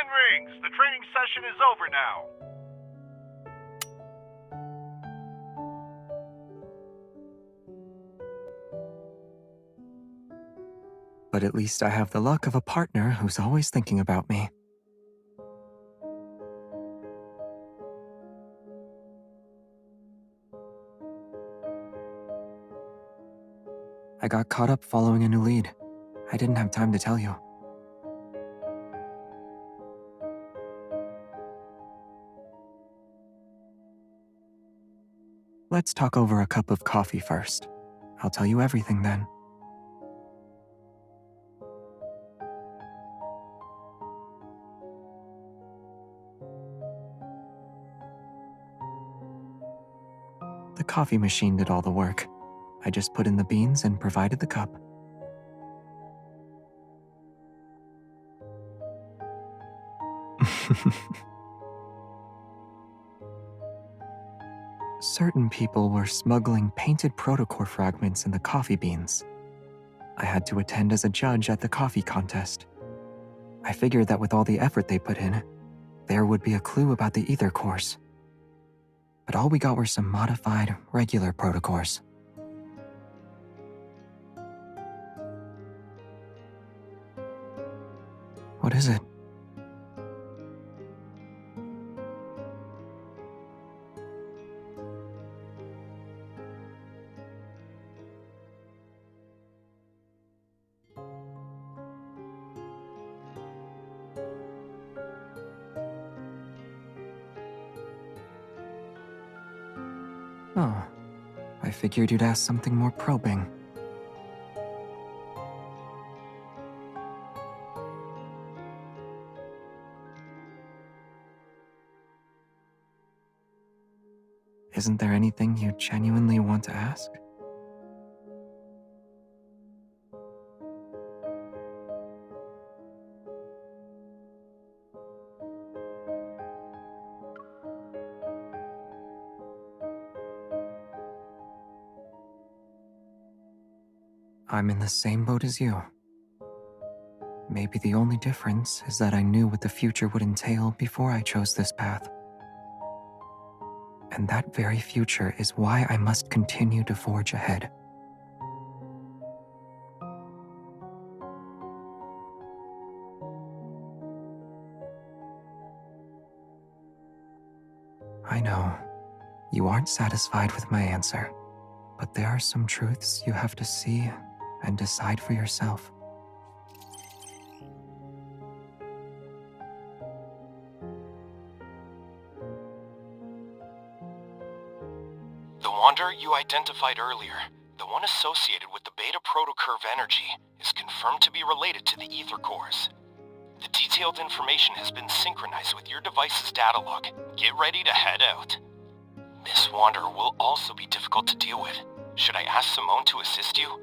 10 rings. The training session is over now. But at least I have the luck of a partner who's always thinking about me. I got caught up following a new lead. I didn't have time to tell you. Let's talk over a cup of coffee first. I'll tell you everything then. The coffee machine did all the work. I just put in the beans and provided the cup. Certain people were smuggling painted protocore fragments in the coffee beans. I had to attend as a judge at the coffee contest. I figured that with all the effort they put in, there would be a clue about the ether cores. But all we got were some modified, regular protocores. What is it? Oh, I figured you'd ask something more probing. Isn't there anything you genuinely want to ask? I'm in the same boat as you. Maybe the only difference is that I knew what the future would entail before I chose this path. And that very future is why I must continue to forge ahead. I know, you aren't satisfied with my answer, but there are some truths you have to see and decide for yourself. The wanderer you identified earlier, the one associated with the beta protocurve energy, is confirmed to be related to the ether cores. The detailed information has been synchronized with your device's data log. Get ready to head out. This wanderer will also be difficult to deal with. Should I ask Simone to assist you?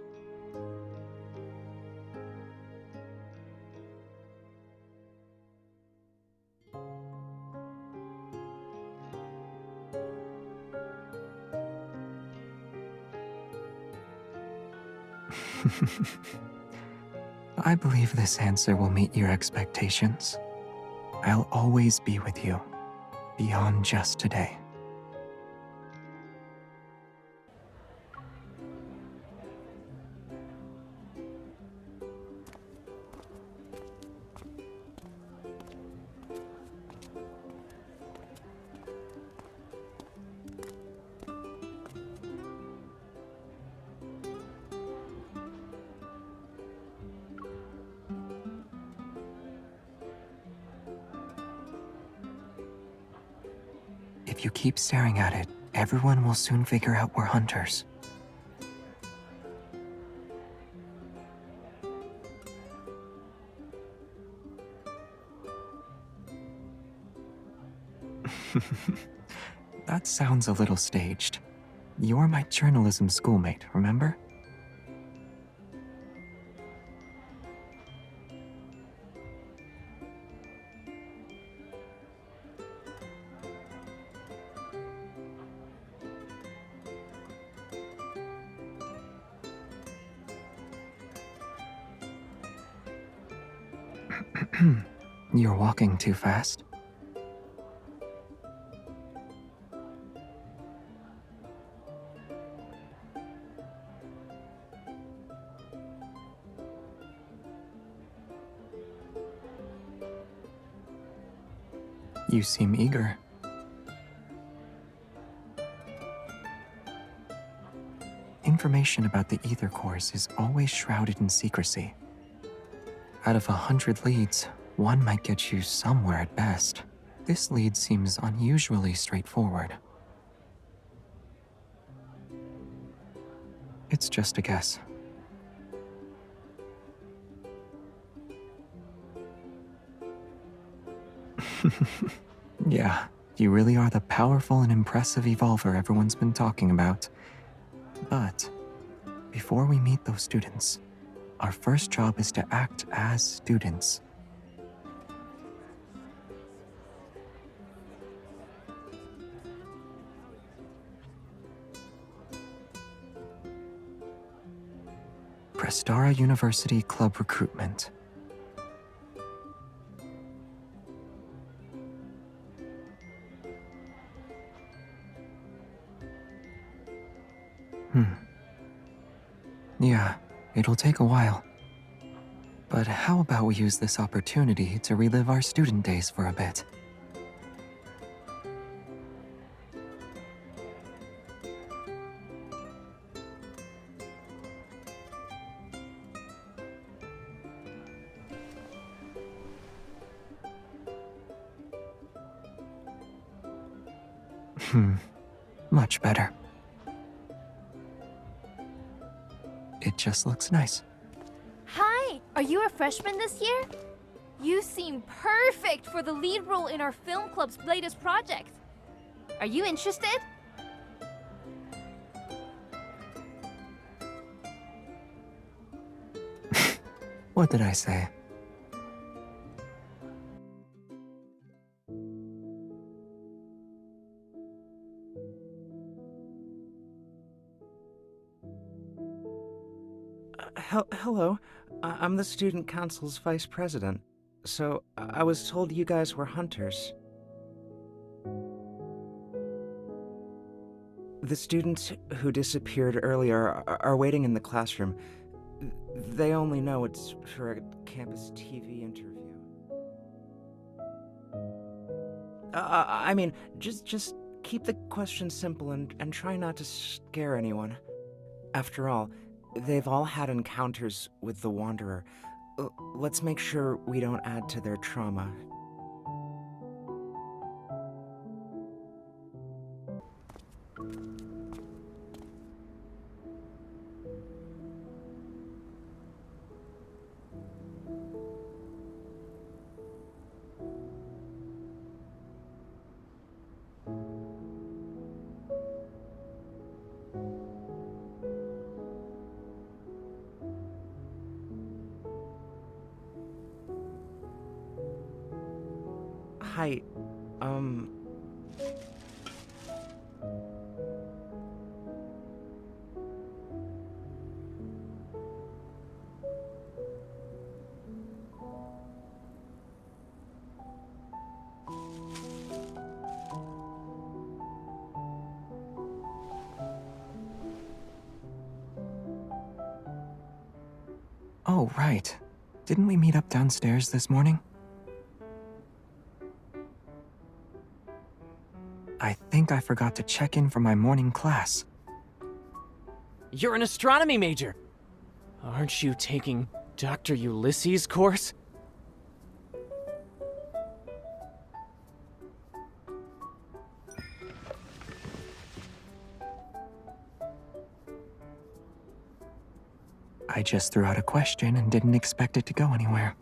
I believe this answer will meet your expectations. I'll always be with you, beyond just today. If you keep staring at it, everyone will soon figure out we're hunters. That sounds a little staged. You're my journalism schoolmate, remember? You're walking too fast. You seem eager. Information about the ether cores is always shrouded in secrecy. Out of 100 leads, one might get you somewhere at best. This lead seems unusually straightforward. It's just a guess. Yeah, you really are the powerful and impressive evolver everyone's been talking about. But before we meet those students, our first job is to act as students. Prestara University Club Recruitment. Yeah, it'll take a while. But how about we use this opportunity to relive our student days for a bit? Much better. It just looks nice. Hi! Are you a freshman this year? You seem perfect for the lead role in our film club's latest project. Are you interested? What did I say? Hello. I'm the student council's vice president. So, I was told you guys were hunters. The students who disappeared earlier are waiting in the classroom. They only know it's for a campus TV interview. I mean, just keep the questions simple and try not to scare anyone. After all, they've all had encounters with the Wanderer. Let's make sure we don't add to their trauma. Hi, Oh, right. Didn't we meet up downstairs this morning? I think I forgot to check in for my morning class. You're an astronomy major! Aren't you taking Dr. Ulysses' course? I just threw out a question and didn't expect it to go anywhere.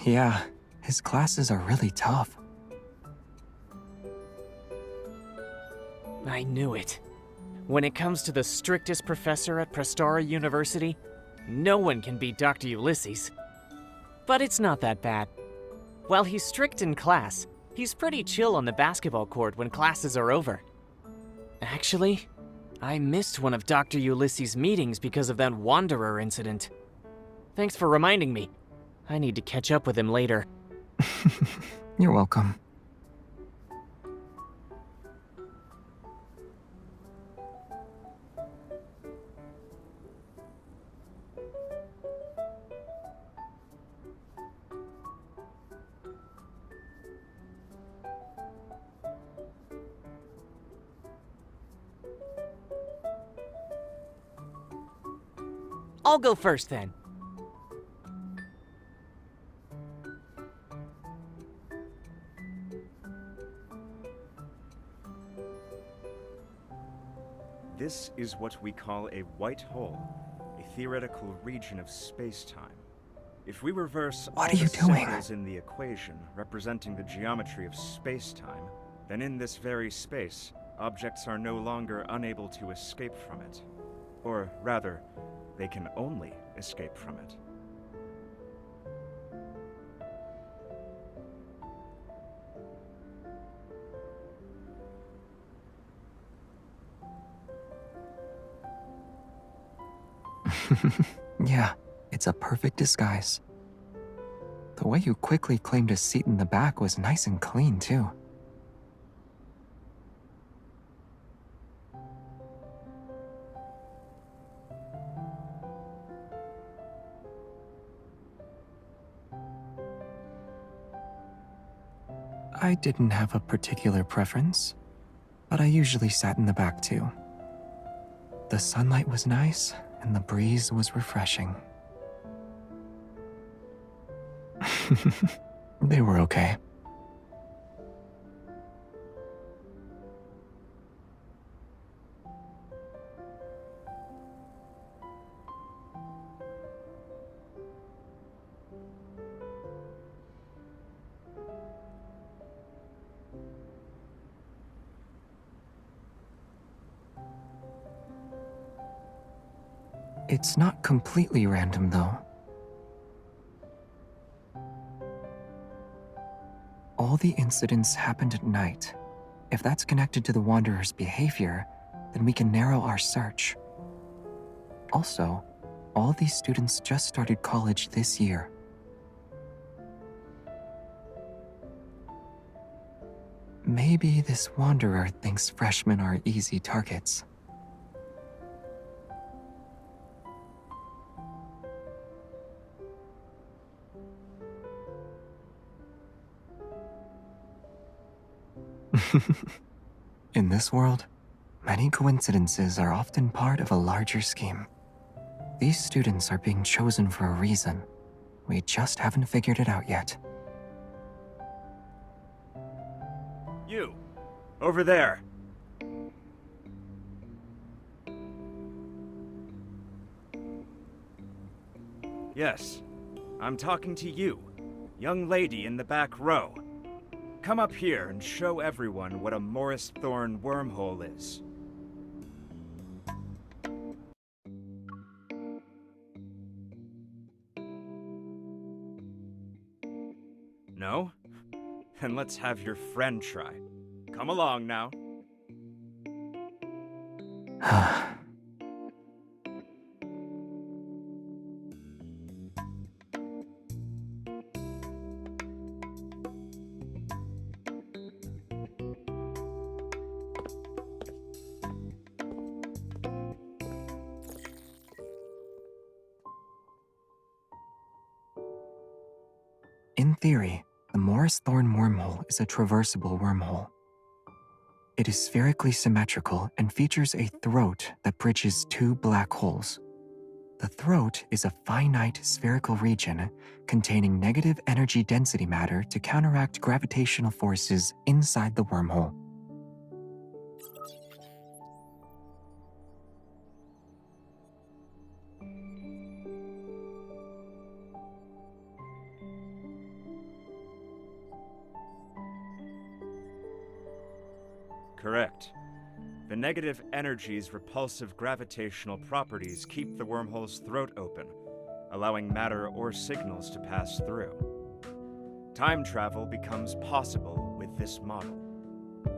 Yeah, his classes are really tough. I knew it. When it comes to the strictest professor at Prestara University, no one can beat Dr. Ulysses. But it's not that bad. While he's strict in class, he's pretty chill on the basketball court when classes are over. Actually, I missed one of Dr. Ulysses' meetings because of that Wanderer incident. Thanks for reminding me. I need to catch up with him later. You're welcome. I'll go first then. This is what we call a white hole, a theoretical region of space-time. If we reverse all What are you the doing? symbols in the equation representing the geometry of space-time, then in this very space, objects are no longer unable to escape from it. Or rather, they can only escape from it. Yeah, it's a perfect disguise. The way you quickly claimed a seat in the back was nice and clean, too. I didn't have a particular preference, but I usually sat in the back, too. The sunlight was nice, and the breeze was refreshing. They were okay. It's not completely random, though. All the incidents happened at night. If that's connected to the Wanderer's behavior, then we can narrow our search. Also, all these students just started college this year. Maybe this Wanderer thinks freshmen are easy targets. In this world, many coincidences are often part of a larger scheme. These students are being chosen for a reason. We just haven't figured it out yet. You! Over there! Yes, I'm talking to you, young lady in the back row. Come up here and show everyone what a Morris Thorn wormhole is. No? Then let's have your friend try. Come along now. In theory, the Morris Thorn wormhole is a traversable wormhole. It is spherically symmetrical and features a throat that bridges two black holes. The throat is a finite spherical region containing negative energy density matter to counteract gravitational forces inside the wormhole. Correct. The negative energy's repulsive gravitational properties keep the wormhole's throat open, allowing matter or signals to pass through. Time travel becomes possible with this model.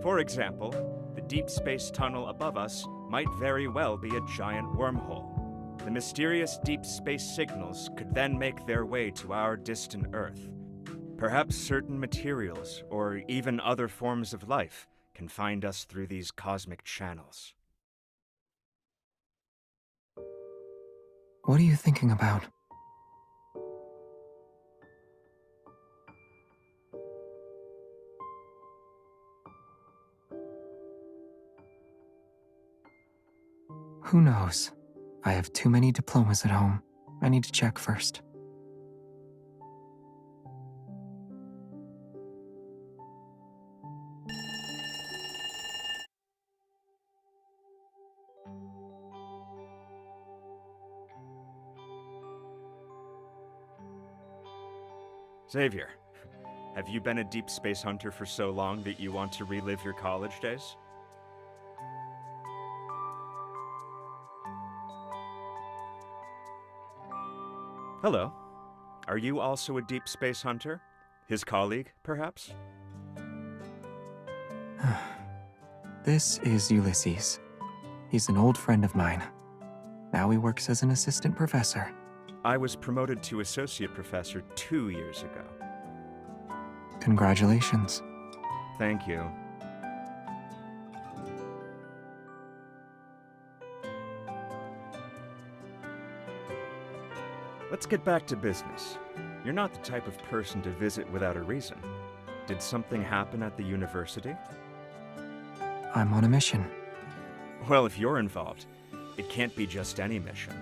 For example, the deep space tunnel above us might very well be a giant wormhole. The mysterious deep space signals could then make their way to our distant Earth. Perhaps certain materials, or even other forms of life, can find us through these cosmic channels. What are you thinking about? Who knows? I have too many diplomas at home. I need to check first. Xavier, have you been a deep space hunter for so long that you want to relive your college days? Hello. Are you also a deep space hunter? His colleague, perhaps? This is Ulysses. He's an old friend of mine. Now he works as an assistant professor. I was promoted to associate professor 2 years ago. Congratulations. Thank you. Let's get back to business. You're not the type of person to visit without a reason. Did something happen at the university? I'm on a mission. Well, if you're involved, it can't be just any mission.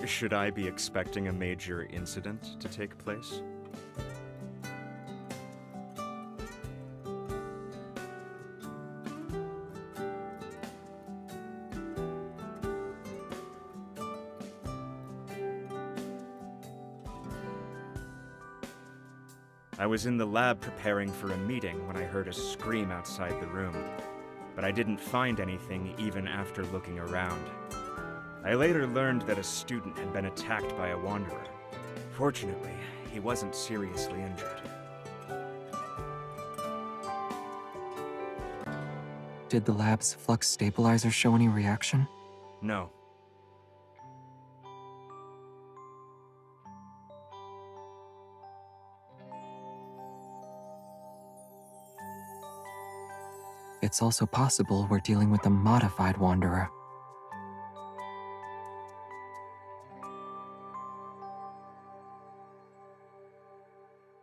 Should I be expecting a major incident to take place? I was in the lab preparing for a meeting when I heard a scream outside the room, but I didn't find anything even after looking around. I later learned that a student had been attacked by a wanderer. Fortunately, he wasn't seriously injured. Did the lab's flux stabilizer show any reaction? No. It's also possible we're dealing with a modified wanderer.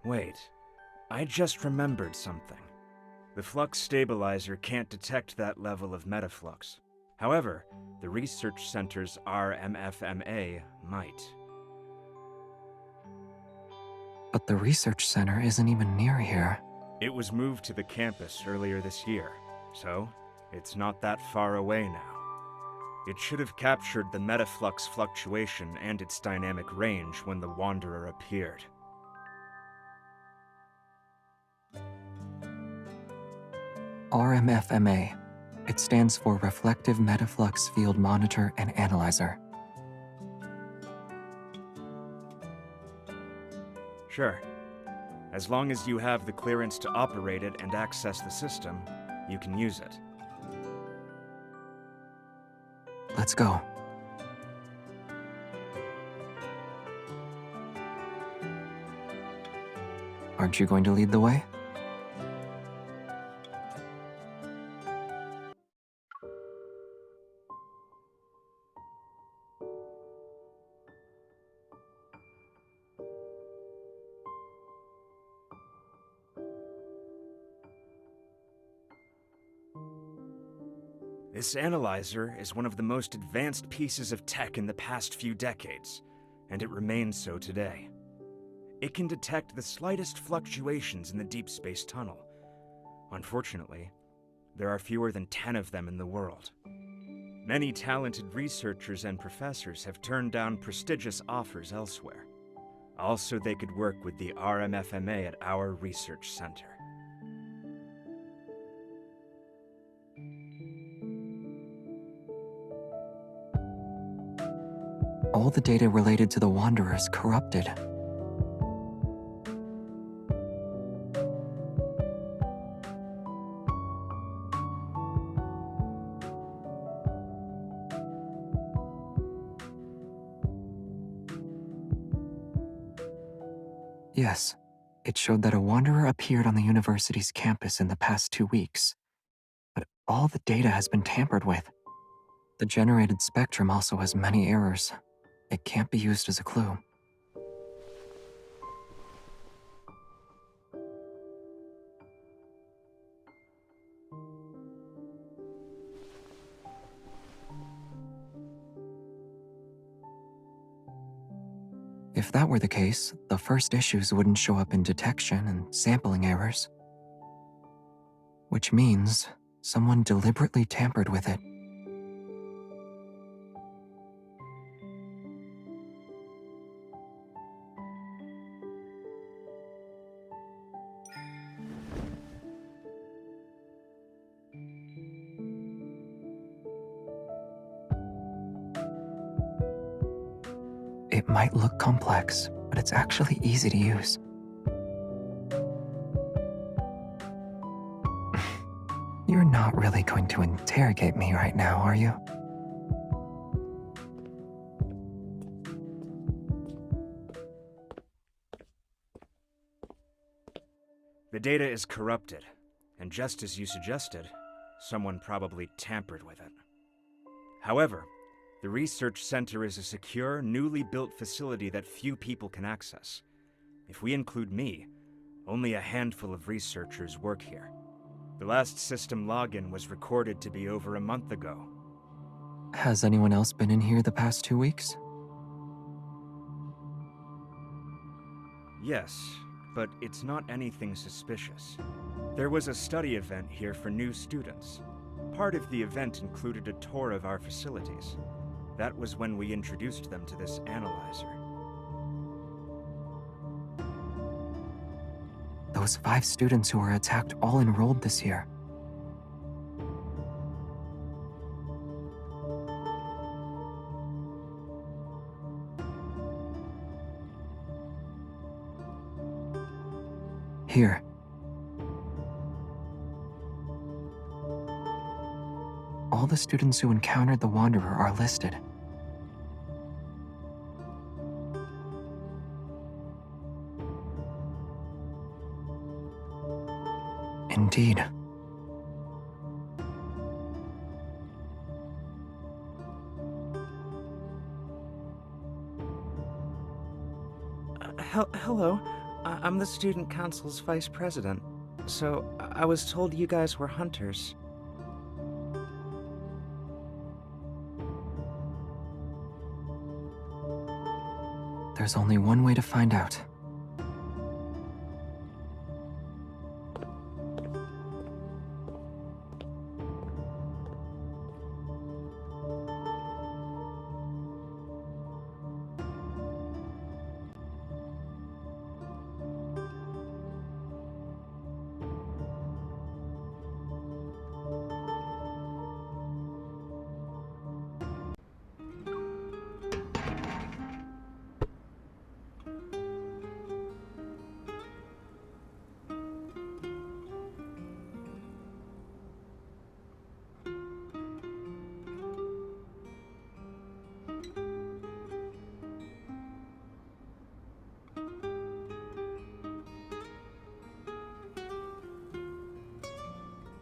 Wait, I just remembered something. The flux stabilizer can't detect that level of metaflux. However, the research center's RMFMA might. But the research center isn't even near here. It was moved to the campus earlier this year, so it's not that far away now. It should have captured the metaflux fluctuation and its dynamic range when the Wanderer appeared. RMFMA. It stands for Reflective Metaflux Field Monitor and Analyzer. Sure. As long as you have the clearance to operate it and access the system, you can use it. Let's go. Aren't you going to lead the way? This analyzer is one of the most advanced pieces of tech in the past few decades, and it remains so today. It can detect the slightest fluctuations in the deep space tunnel. Unfortunately, there are fewer than 10 of them in the world. Many talented researchers and professors have turned down prestigious offers elsewhere. Also, they could work with the RMFMA at our research center. All the data related to the Wanderer is corrupted. Yes, it showed that a wanderer appeared on the university's campus in the past 2 weeks. But all the data has been tampered with. The generated spectrum also has many errors. It can't be used as a clue. If that were the case, the first issues wouldn't show up in detection and sampling errors. Which means someone deliberately tampered with it. It might look complex, but it's actually easy to use. You're not really going to interrogate me right now, are you? The data is corrupted, and just as you suggested, someone probably tampered with it. However, the research center is a secure, newly built facility that few people can access. If we include me, only a handful of researchers work here. The last system login was recorded to be over a month ago. Has anyone else been in here the past 2 weeks? Yes, but it's not anything suspicious. There was a study event here for new students. Part of the event included a tour of our facilities. That was when we introduced them to this analyzer. Those 5 students who were attacked all enrolled this year. Here. All the students who encountered the Wanderer are listed. Indeed. Hello. I'm the student council's vice president. So, I was told you guys were hunters. There's only one way to find out.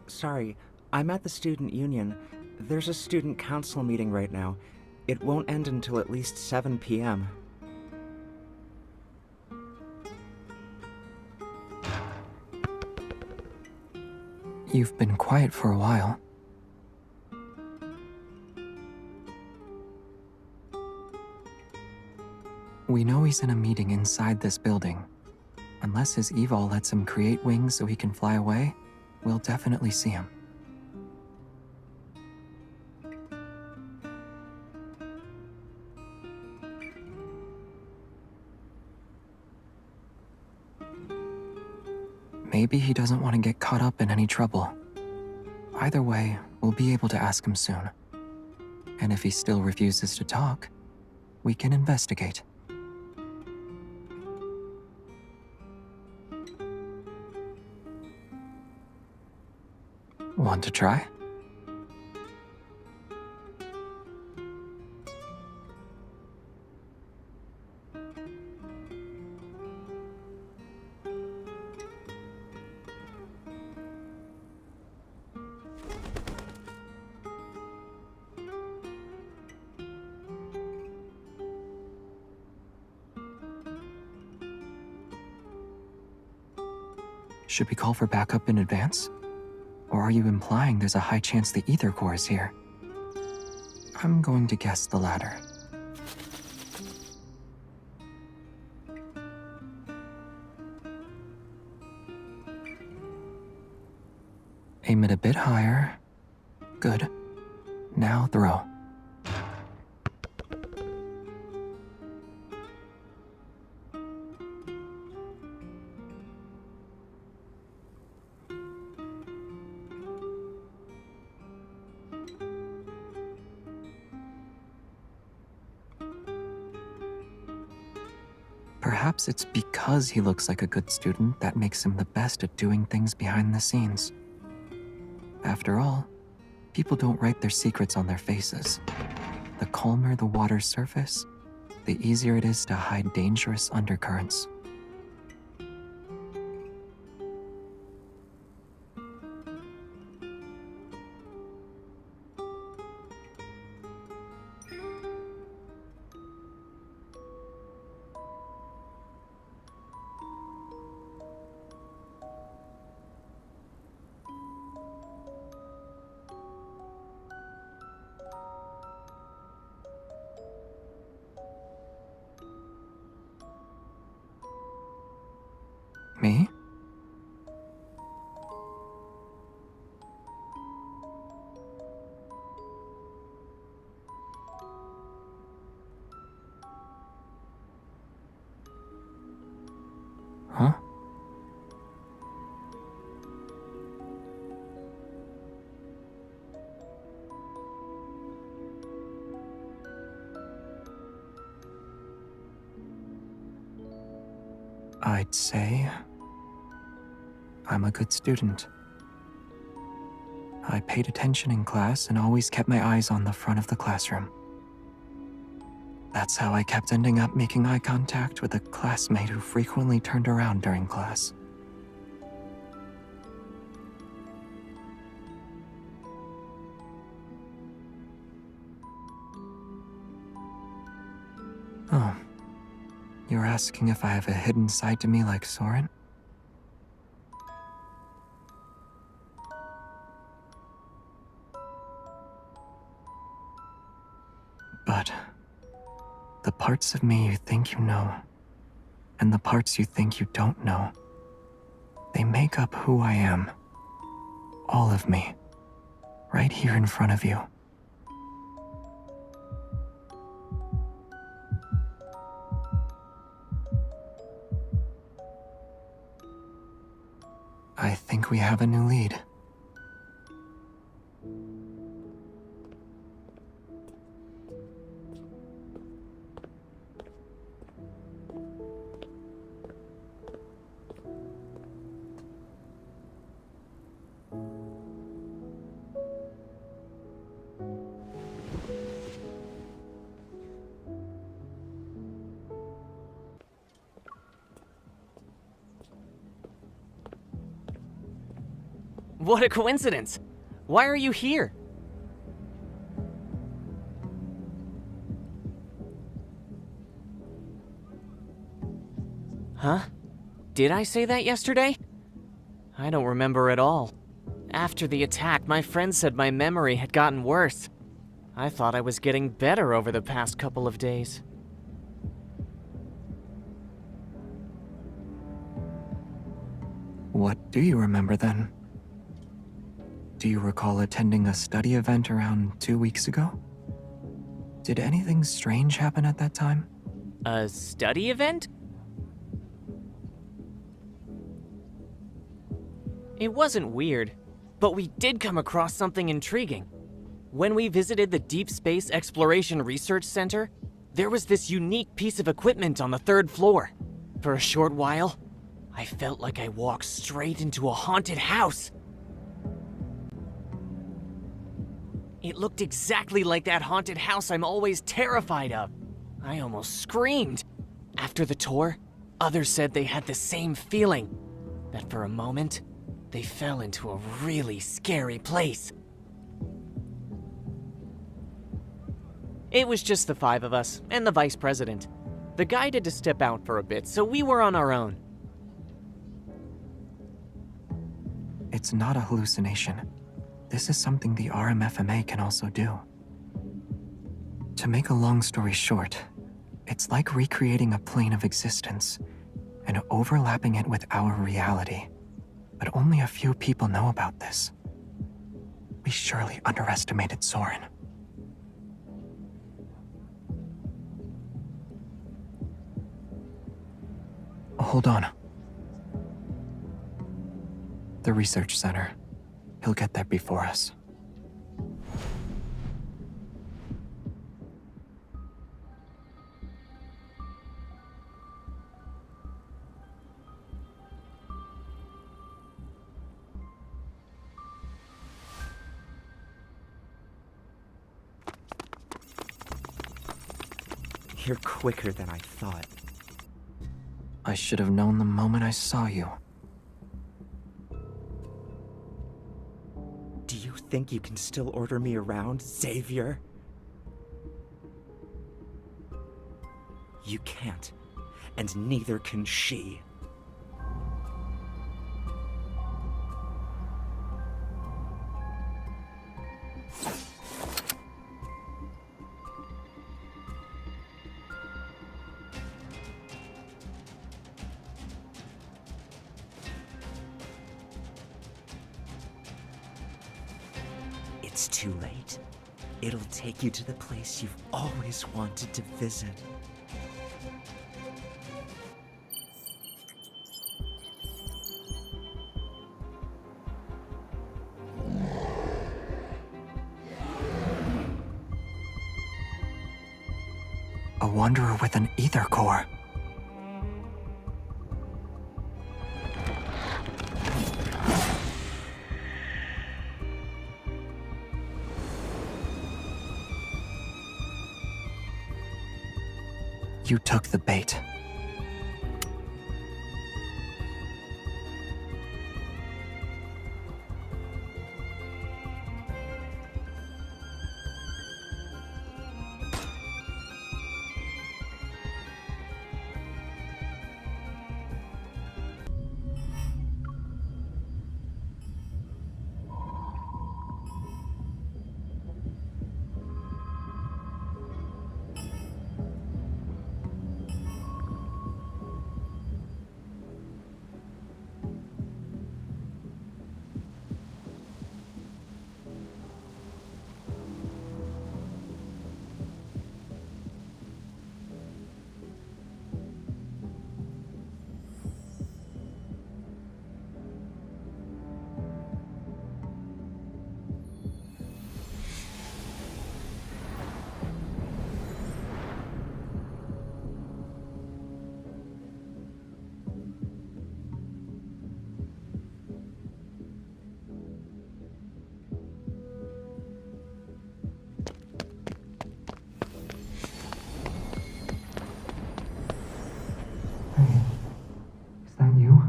Sorry, I'm at the student union. There's a student council meeting right now. It won't end until at least 7 p.m. You've been quiet for a while. We know he's in a meeting inside this building. Unless his evol lets him create wings so he can fly away, we'll definitely see him. Maybe he doesn't want to get caught up in any trouble. Either way, we'll be able to ask him soon. And if he still refuses to talk, we can investigate. Want to try? Should we call for backup in advance? Or are you implying there's a high chance the ether core is here? I'm going to guess the latter. Aim it a bit higher. Good. Now throw. Perhaps it's because he looks like a good student that makes him the best at doing things behind the scenes. After all, people don't write their secrets on their faces. The calmer the water's surface, the easier it is to hide dangerous undercurrents. Me? Huh? I'd say I'm a good student. I paid attention in class and always kept my eyes on the front of the classroom. That's how I kept ending up making eye contact with a classmate who frequently turned around during class. Oh, you're asking if I have a hidden side to me like Soren? But the parts of me you think you know, and the parts you think you don't know, they make up who I am. All of me. Right here in front of you. I think we have a new lead. What a coincidence! Why are you here? Huh? Did I say that yesterday? I don't remember at all. After the attack, my friend said my memory had gotten worse. I thought I was getting better over the past couple of days. What do you remember then? Do you recall attending a study event around 2 weeks ago? Did anything strange happen at that time? A study event? It wasn't weird, but we did come across something intriguing. When we visited the Deepspace Exploration Research Center, there was this unique piece of equipment on the 3rd floor. For a short while, I felt like I walked straight into a haunted house. It looked exactly like that haunted house I'm always terrified of. I almost screamed. After the tour, others said they had the same feeling, that for a moment, they fell into a really scary place. It was just the 5 of us, and the vice president. The guy had to step out for a bit, so we were on our own. it's not a hallucination. This is something the RMFMA can also do. To make a long story short, it's like recreating a plane of existence and overlapping it with our reality. But only a few people know about this. We surely underestimated Soren. Hold on. The research center. He'll get there before us. You're quicker than I thought. I should have known the moment I saw you. Do you think you can still order me around, Xavier? You can't, and neither can she. It's too late. It'll take you to the place you've always wanted to visit. A wanderer with an ether core. You took the bait. Is that you?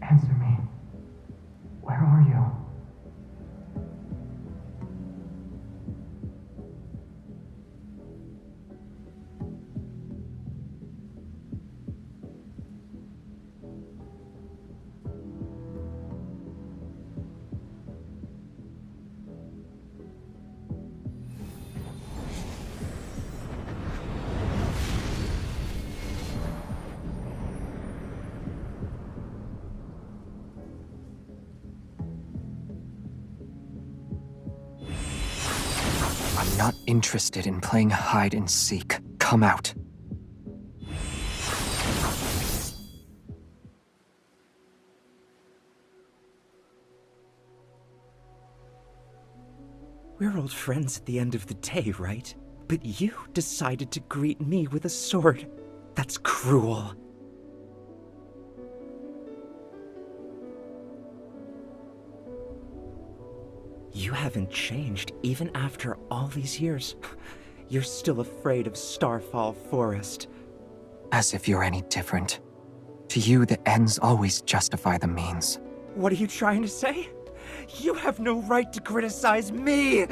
Answer me. Where are you? I'm not interested in playing hide and seek. Come out. We're old friends at the end of the day, right? But you decided to greet me with a sword. That's cruel. You haven't changed even after all these years. You're still afraid of Starfall Forest. As if you're any different. To you, the ends always justify the means. What are you trying to say? You have no right to criticize me!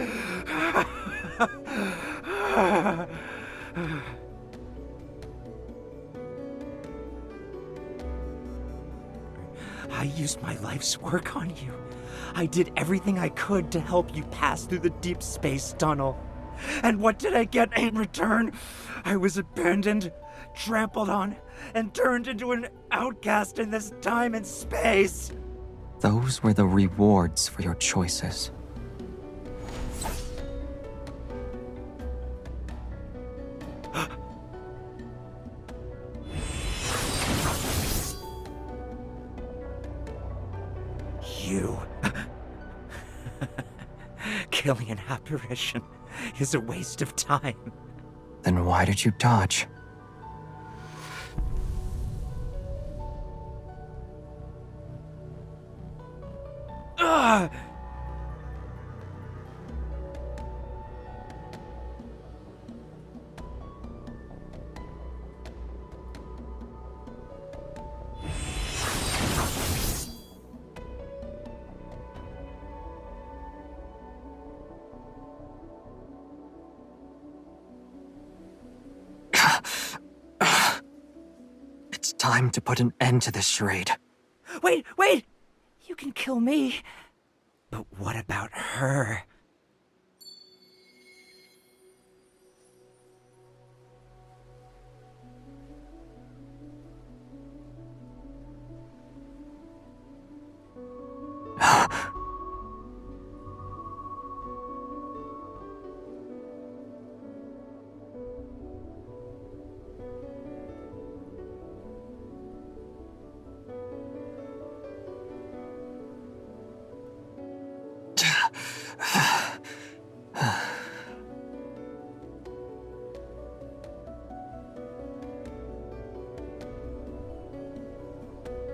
I used my life's work on you. I did everything I could to help you pass through the deep space tunnel. And what did I get in return? I was abandoned, trampled on, and turned into an outcast in this time and space. Those were the rewards for your choices. You. Killing an apparition is a waste of time. Then why did you dodge? Ugh! It's time to put an end to this charade. Wait, wait! You can kill me. But what about her?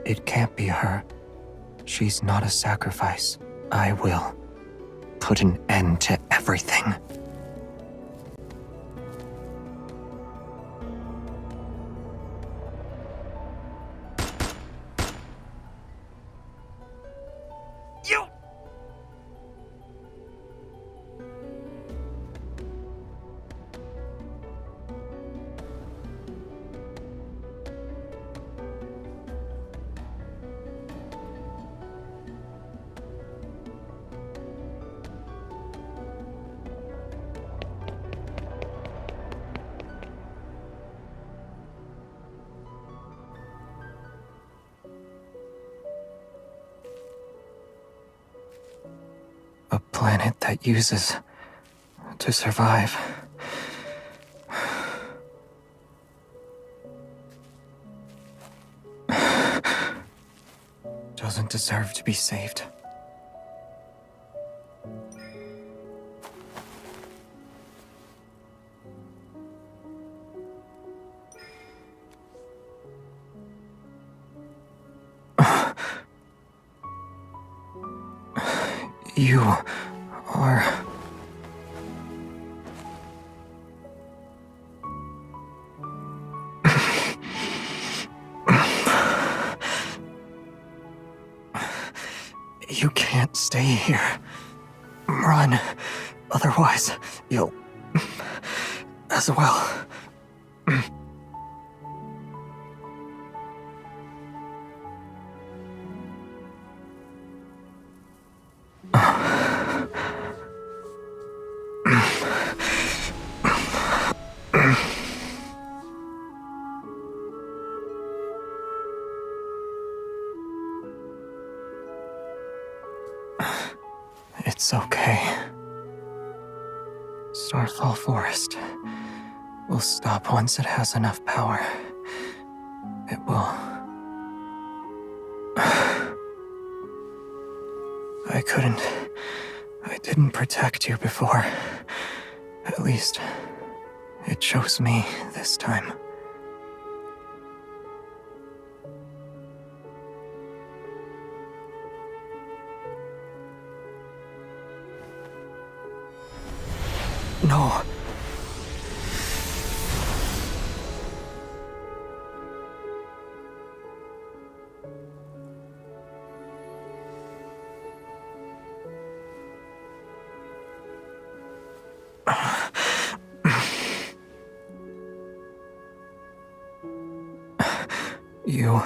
It can't be her. She's not a sacrifice. I will put an end to everything. You! A planet that uses to survive. Doesn't deserve to be saved. You are... You can't stay here. Run. Otherwise, you'll... as well. It's okay. Starfall Forest will stop once it has enough power. It will. I didn't protect you before. At least, it chose me this time. No. You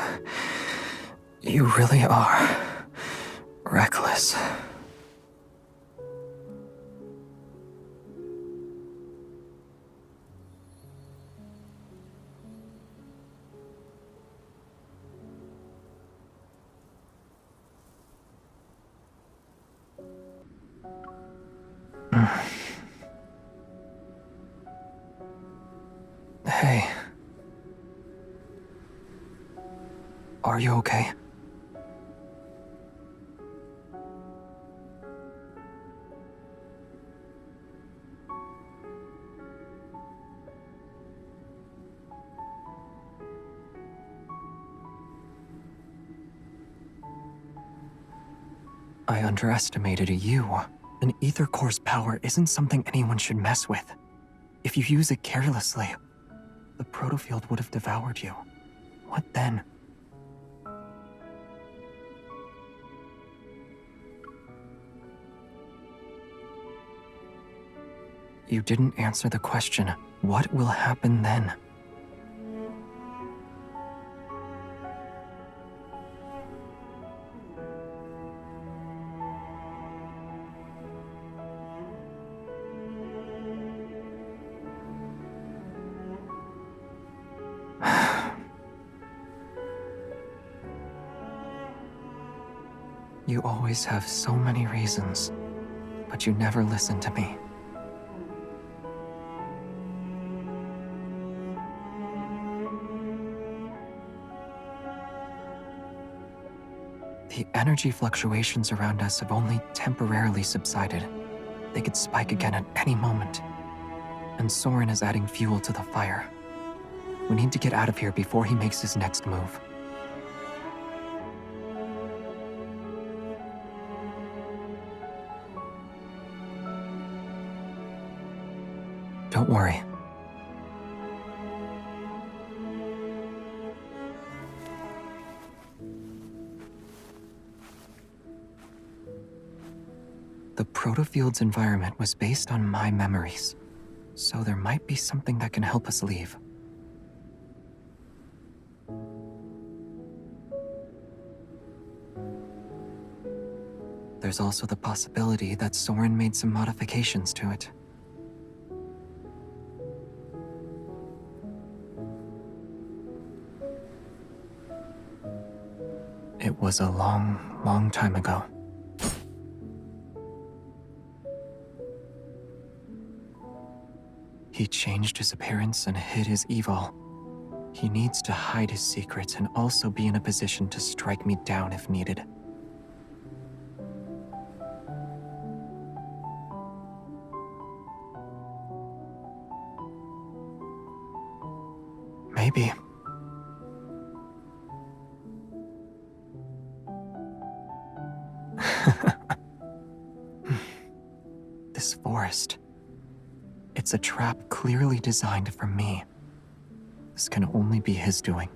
You really are reckless. Hey. Are you okay? I underestimated you. An ether core's power isn't something anyone should mess with. If you use it carelessly, the protofield would have devoured you. What then? You didn't answer the question. What will happen then? You always have so many reasons, but you never listen to me. The energy fluctuations around us have only temporarily subsided. They could spike again at any moment. And Soren is adding fuel to the fire. We need to get out of here before he makes his next move. Don't worry. The protofield's environment was based on my memories, so there might be something that can help us leave. There's also the possibility that Soren made some modifications to it. It was a long, long time ago. He changed his appearance and hid his evil. He needs to hide his secrets and also be in a position to strike me down if needed. Maybe. This forest. It's a trap clearly designed for me. This can only be his doing.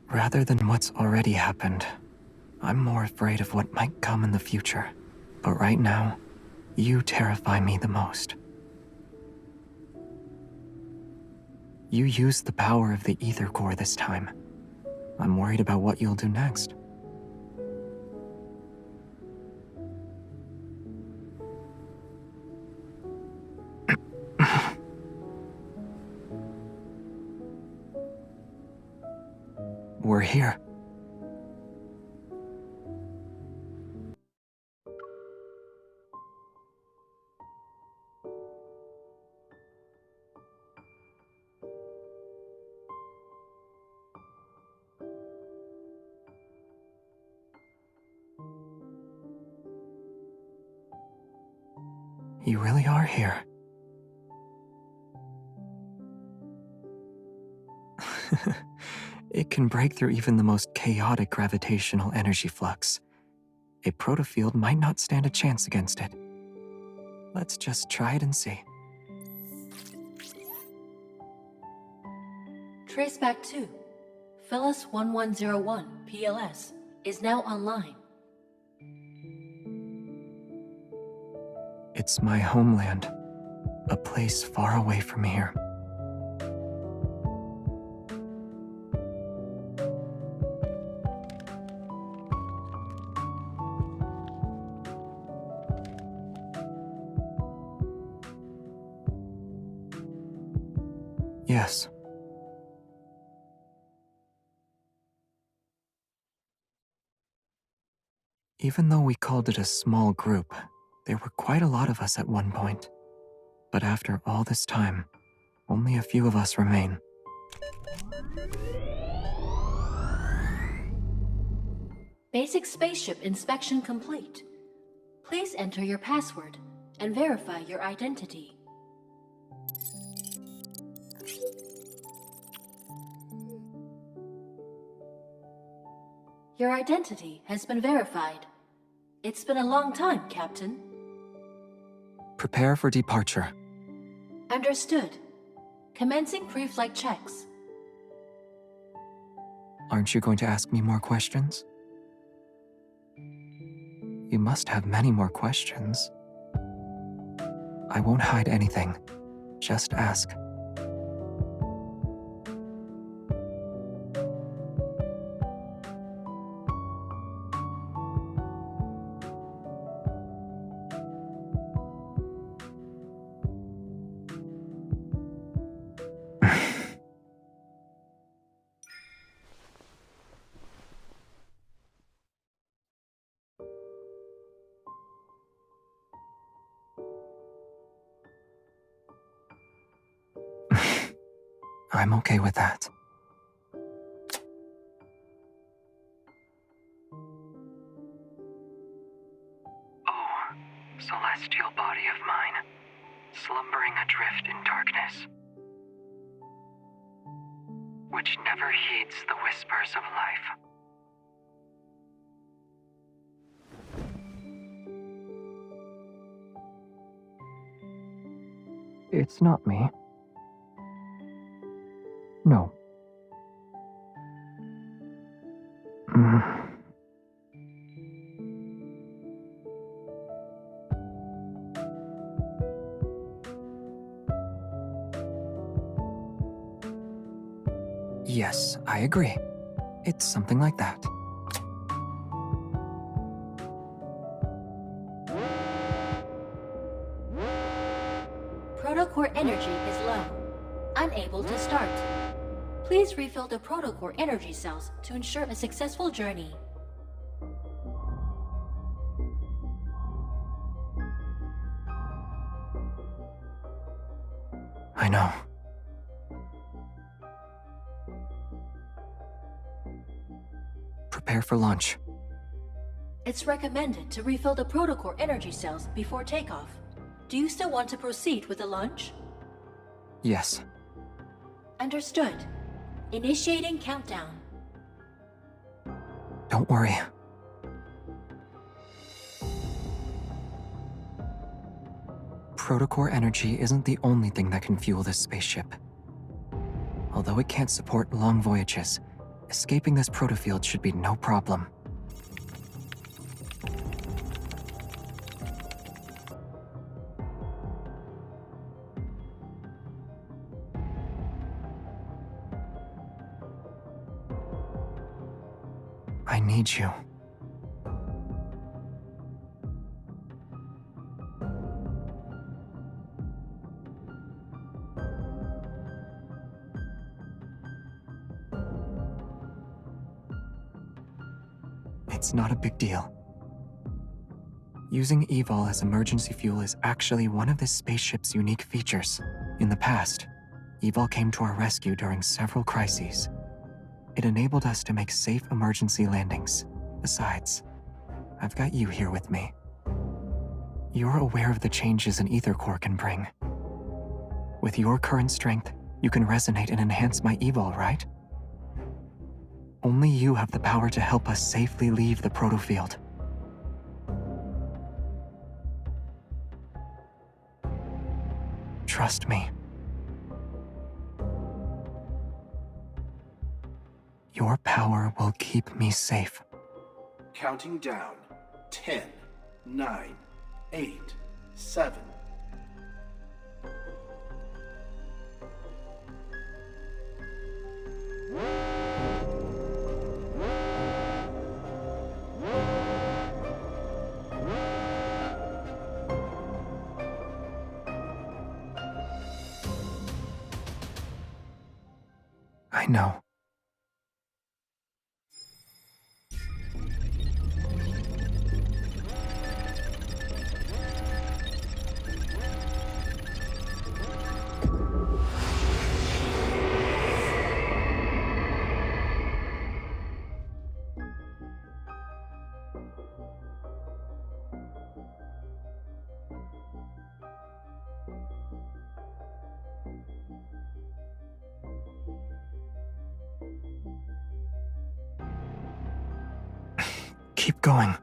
Rather than what's already happened, I'm more afraid of what might come in the future. But right now, you terrify me the most. You used the power of the ether core this time. I'm worried about what you'll do next. We're here. You really are here. It can break through even the most chaotic gravitational energy flux. A protofield might not stand a chance against it. Let's just try it and see. Trace back 2. Phyllis 1101 PLS is now online. It's my homeland, a place far away from here. Yes. Even though we called it a small group, there were quite a lot of us at one point. But after all this time, only a few of us remain. Basic spaceship inspection complete. Please enter your password and verify your identity. Your identity has been verified. It's been a long time, Captain. Prepare for departure. Understood. Commencing pre-flight checks. Aren't you going to ask me more questions? You must have many more questions. I won't hide anything. Just ask. I'm okay with that. Oh, celestial body of mine, slumbering adrift in darkness, which never heeds the whispers of life. It's not me. No. Yes, I agree. It's something like that. Protocore energy is low. Unable to start. Please refill the protocore energy cells to ensure a successful journey. I know. Prepare for launch. It's recommended to refill the protocore energy cells before takeoff. Do you still want to proceed with the launch? Yes. Understood. Initiating countdown. Don't worry. Protocore energy isn't the only thing that can fuel this spaceship. Although it can't support long voyages, escaping this protofield should be no problem. I need you. It's not a big deal. Using Evol as emergency fuel is actually one of this spaceship's unique features. In the past, Evol came to our rescue during several crises. It enabled us to make safe emergency landings. Besides, I've got you here with me. You're aware of the changes an ether core can bring. With your current strength, you can resonate and enhance my Evol, right? Only you have the power to help us safely leave the protofield. Trust me. your power will keep me safe. Counting down. 10, 9, 8, 7. I know. Keep going.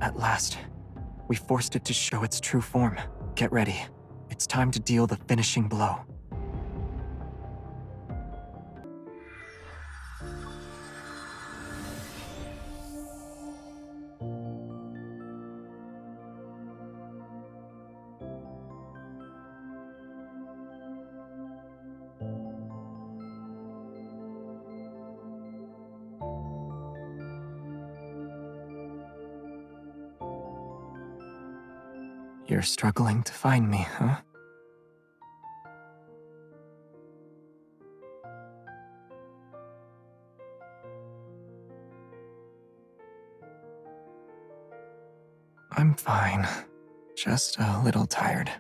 At last, we forced it to show its true form. Get ready. It's time to deal the finishing blow. You're struggling to find me, huh? I'm fine. Just a little tired.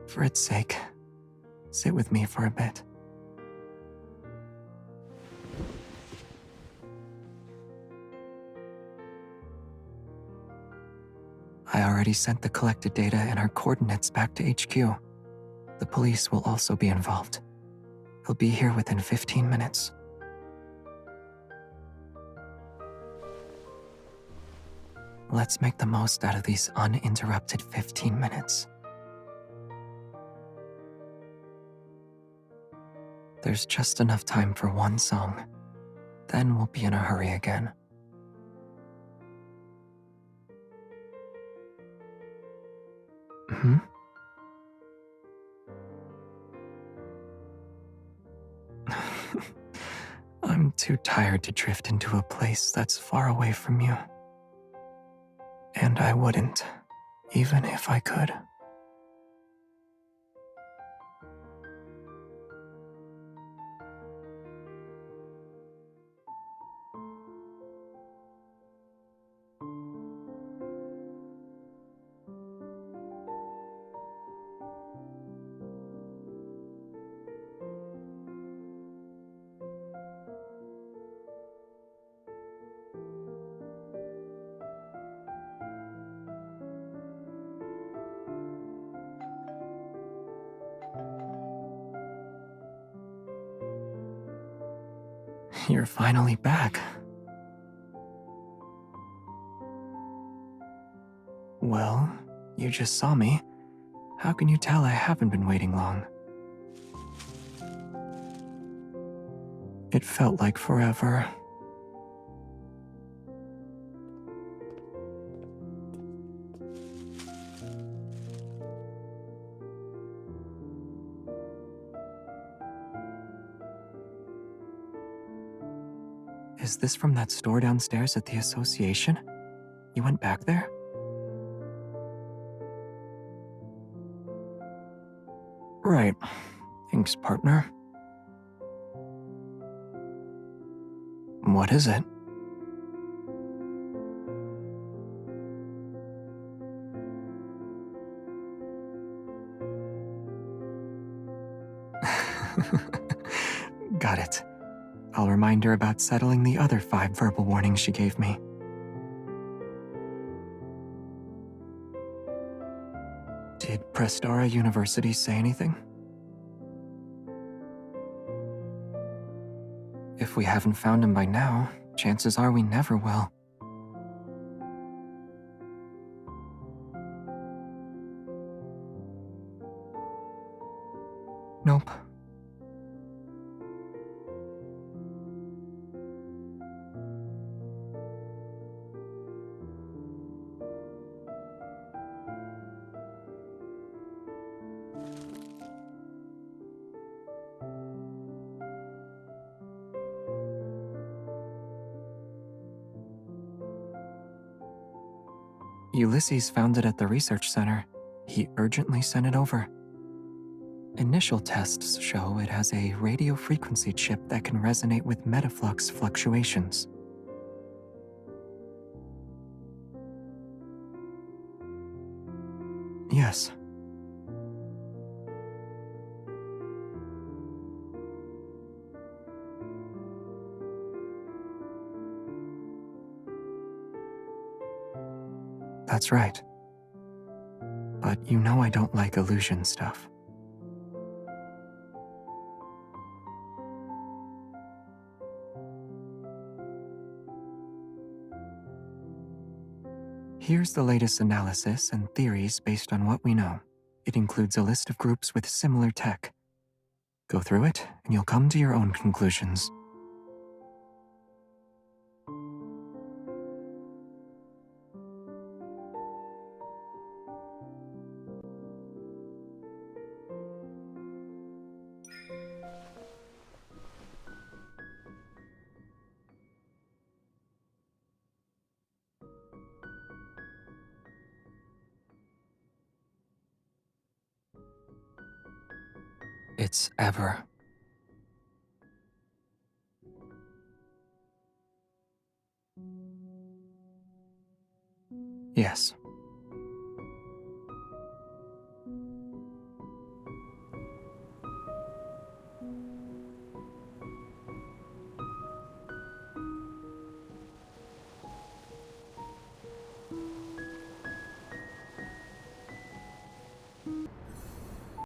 For its sake, sit with me for a bit. I already sent the collected data and our coordinates back to HQ. The police will also be involved. They'll be here within 15 minutes. Let's make the most out of these uninterrupted 15 minutes. There's just enough time for one song. Then we'll be in a hurry again. Hmm? I'm too tired to drift into a place that's far away from you. And I wouldn't, even if I could. You're finally back. Well, you just saw me. How can you tell I haven't been waiting long? It felt like forever. Is this from that store downstairs at the association? You went back there? Right. Thanks, partner. What is it? Got it. I'll remind her about settling the other 5 verbal warnings she gave me. Did Prestara University say anything? If we haven't found him by now, chances are we never will. Nope. Ulysses found it at the research center. He urgently sent it over. Initial tests show it has a radio frequency chip that can resonate with metaflux fluctuations. Yes. That's right. But you know I don't like illusion stuff. Here's the latest analysis and theories based on what we know. It includes a list of groups with similar tech. Go through it, and you'll come to your own conclusions. It's ever. Yes.